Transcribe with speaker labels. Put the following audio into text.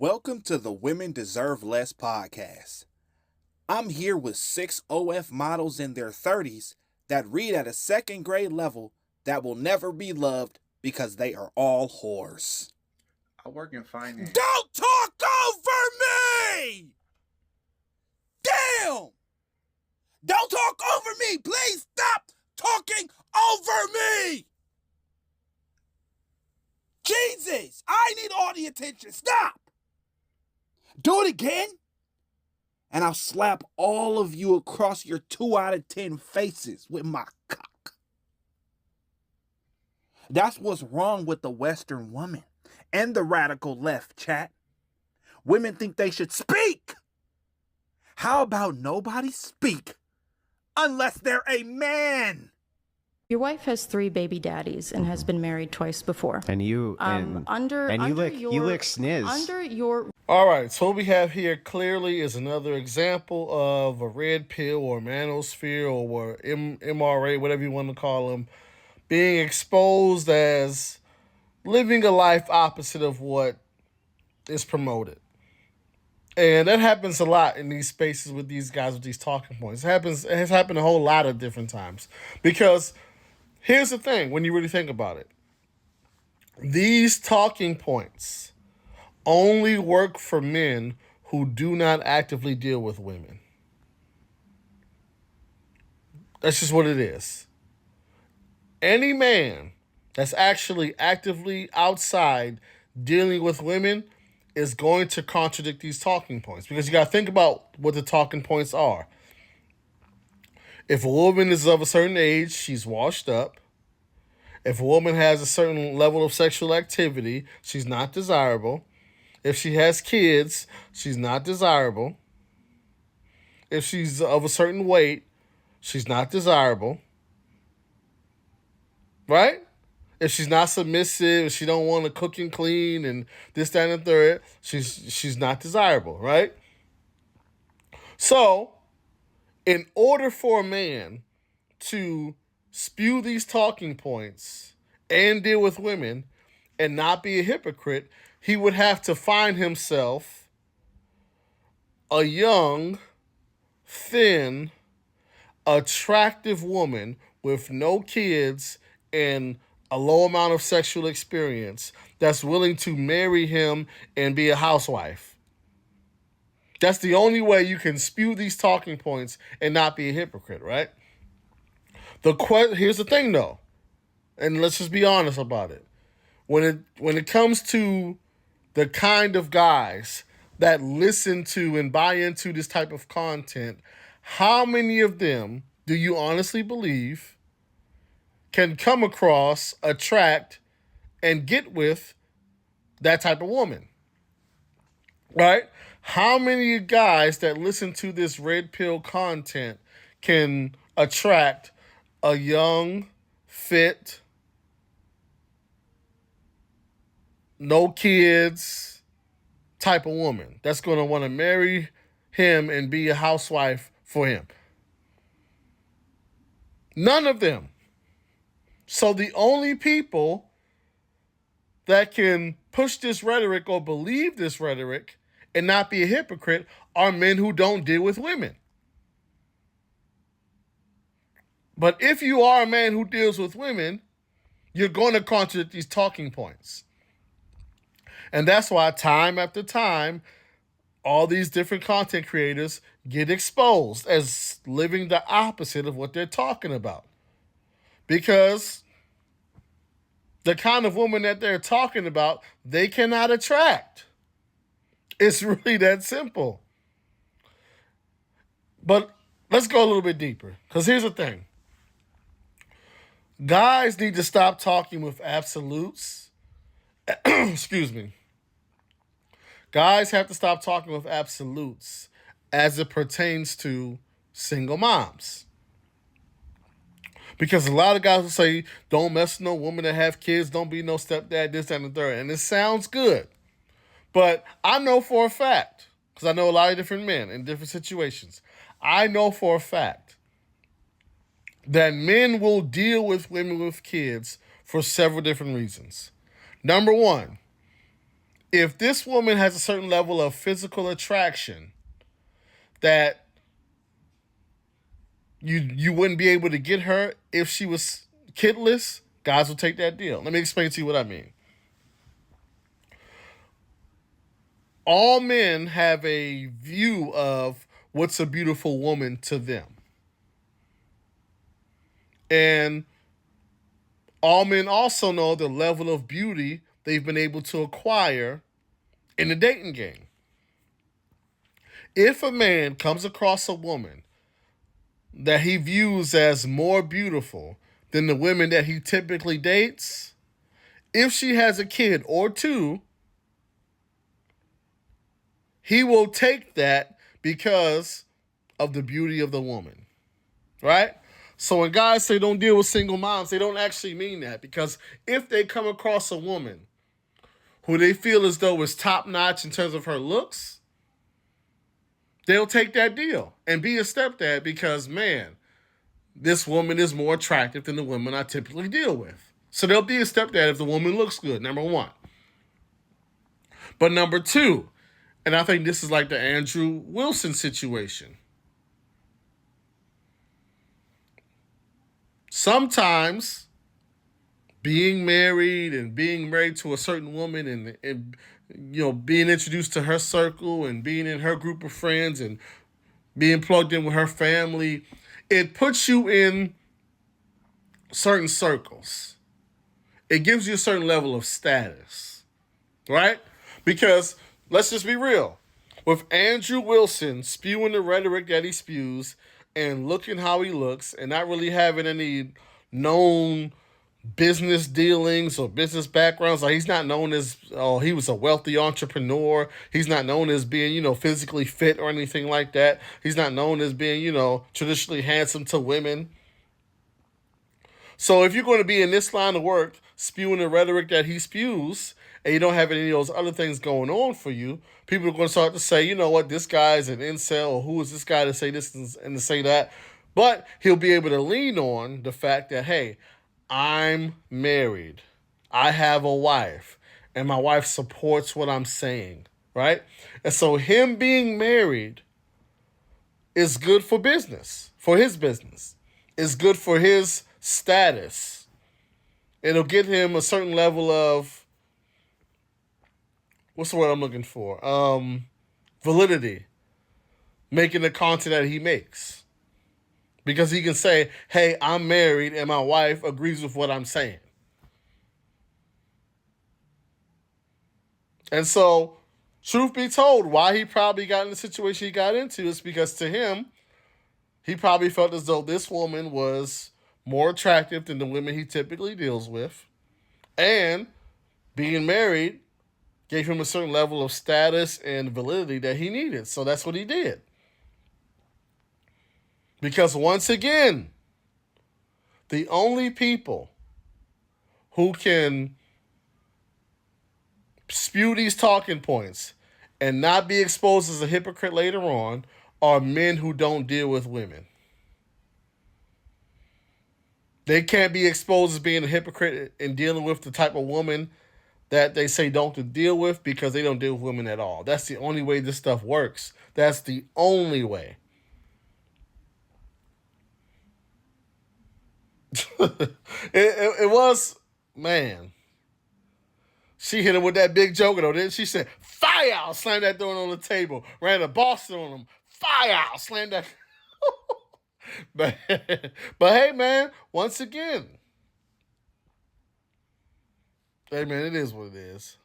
Speaker 1: Welcome to the Women Deserve Less podcast. I'm here with 6 OF models in their 30s that read at a second grade level that will never be loved because they are all whores.
Speaker 2: I work in finance.
Speaker 1: Don't talk over me! Damn! Don't talk over me! Please stop talking over me! Jesus! I need all the attention. Stop! Do it again, and I'll slap all of you across your 2 out of 10 faces with my cock. That's what's wrong with the Western woman and the radical left, chat. Women think they should speak. How about nobody speak unless they're a man?
Speaker 3: Your wife has 3 baby daddies and has been married twice before.
Speaker 4: And you
Speaker 3: you
Speaker 4: lick sniz.
Speaker 3: Under your
Speaker 5: All right, so what we have here clearly is another example of a red pill or manosphere or MRA, whatever you want to call them, being exposed as living a life opposite of what is promoted. And that happens a lot in these spaces with these guys with these talking points. It has happened a whole lot of different times. Because here's the thing, when you really think about it. These talking points only work for men who do not actively deal with women. That's just what it is. Any man that's actually actively outside dealing with women is going to contradict these talking points, because you got to think about what the talking points are. If a woman is of a certain age, she's washed up. If a woman has a certain level of sexual activity, she's not desirable. If she has kids, she's not desirable. If she's of a certain weight, she's not desirable. Right? If she's not submissive, if she don't want to cook and clean and this, that, and the third, she's not desirable, right? So, in order for a man to spew these talking points and deal with women and not be a hypocrite, he would have to find himself a young, thin, attractive woman with no kids and a low amount of sexual experience that's willing to marry him and be a housewife. That's the only way you can spew these talking points and not be a hypocrite, right? Here's the thing, though, and let's just be honest about it. When it comes to the kind of guys that listen to and buy into this type of content, how many of them do you honestly believe can come across, attract, and get with that type of woman? Right? How many guys that listen to this red pill content can attract a young, fit, no kids type of woman that's going to want to marry him and be a housewife for him? None of them. So the only people that can push this rhetoric or believe this rhetoric and not be a hypocrite are men who don't deal with women. But if you are a man who deals with women, you're going to contradict these talking points. And that's why time after time, all these different content creators get exposed as living the opposite of what they're talking about. Because the kind of woman that they're talking about, they cannot attract. It's really that simple. But let's go a little bit deeper. Because here's the thing. Guys need to stop talking with absolutes. Excuse me. Guys have to stop talking with absolutes as it pertains to single moms. Because a lot of guys will say, don't mess with no woman that have kids, don't be no stepdad, this, that, and the third. And it sounds good. But I know for a fact, because I know a lot of different men in different situations, I know for a fact that men will deal with women with kids for several different reasons. Number one, if this woman has a certain level of physical attraction that you wouldn't be able to get her if she was kidless, guys will take that deal. Let me explain to you what I mean. All men have a view of what's a beautiful woman to them. And all men also know the level of beauty they've been able to acquire in the dating game. If a man comes across a woman that he views as more beautiful than the women that he typically dates, if she has a kid or two, he will take that because of the beauty of the woman, right? So when guys say don't deal with single moms, they don't actually mean that, because if they come across a woman who they feel as though is top-notch in terms of her looks, they'll take that deal and be a stepdad because, man, this woman is more attractive than the women I typically deal with. So they'll be a stepdad if the woman looks good, number one. But number two, and I think this is like the Andrew Wilson situation. Sometimes being married to a certain woman and being introduced to her circle and being in her group of friends and being plugged in with her family, it puts you in certain circles. It gives you a certain level of status, right? Because let's just be real. With Andrew Wilson spewing the rhetoric that he spews and looking how he looks and not really having any known business dealings or business backgrounds, like he's not known as, he was a wealthy entrepreneur. He's not known as being, physically fit or anything like that. He's not known as being, traditionally handsome to women. So if you're going to be in this line of work, spewing the rhetoric that he spews, and you don't have any of those other things going on for you, people are going to start to say, you know what, this guy is an incel, or who is this guy to say this and to say that? But he'll be able to lean on the fact that, hey, I'm married, I have a wife, and my wife supports what I'm saying, right? And so him being married is good for business, for his business. It's good for his status. It'll get him a certain level of, what's the word I'm looking for? Validity. Making the content that he makes. Because he can say, hey, I'm married and my wife agrees with what I'm saying. And so, truth be told, why he probably got in the situation he got into is because to him, he probably felt as though this woman was more attractive than the women he typically deals with. And being married gave him a certain level of status and validity that he needed. So that's what he did. Because once again, the only people who can spew these talking points and not be exposed as a hypocrite later on are men who don't deal with women. They can't be exposed as being a hypocrite and dealing with the type of woman that they say don't deal with because they don't deal with women at all. That's the only way this stuff works. That's the only way. it was, man. She hit him with that big joke, though. Then she said, fire! Slammed that door on the table. Ran a Boston on him. Fire! Slammed that. but hey, man, once again. Hey, man, it is what it is.